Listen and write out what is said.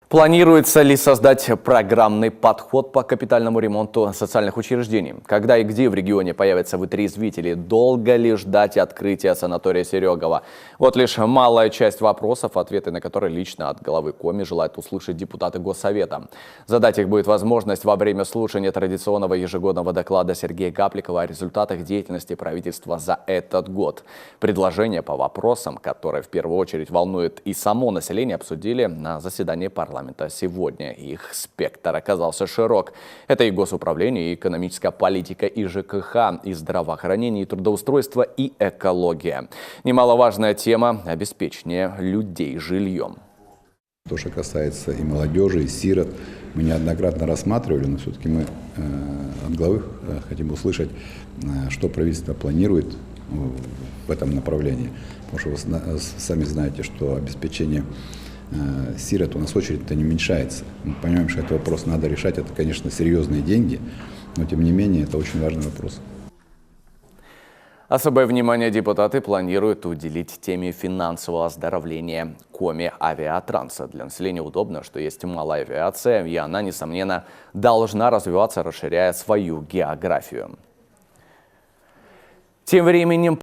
Планируется ли создать программный подход по капитальному ремонту социальных учреждений? Когда и где в регионе появятся вытрезвители? Долго ли ждать открытия санатория Серегова? Вот лишь малая часть вопросов, ответы на которые лично от главы Коми желают услышать депутаты Госсовета. Задать их будет возможность во время слушания традиционного ежегодного доклада Сергея Гапликова о результатах деятельности правительства за этот год. Предложения по вопросам, которые в первую очередь волнуют и само население, обсудили на заседании парламента. Сегодня их спектр оказался широк. Это и госуправление, и экономическая политика, и ЖКХ, и здравоохранение, и трудоустройство, и экология. Немаловажная тема – обеспечение людей жильем. То, что касается и молодежи, и сирот, мы неоднократно рассматривали, но все-таки мы от главы хотим услышать, что правительство планирует в этом направлении. Потому что вы сами знаете, что обеспечение сирот у нас очередь-то не уменьшается. Мы понимаем, что этот вопрос надо решать. Это, конечно, серьезные деньги, но тем не менее это очень важный вопрос. Особое внимание депутаты планируют уделить теме финансового оздоровления Коми авиатранса. Для населения удобно, что есть малая авиация, и она, несомненно, должна развиваться, расширяя свою географию. Тем временем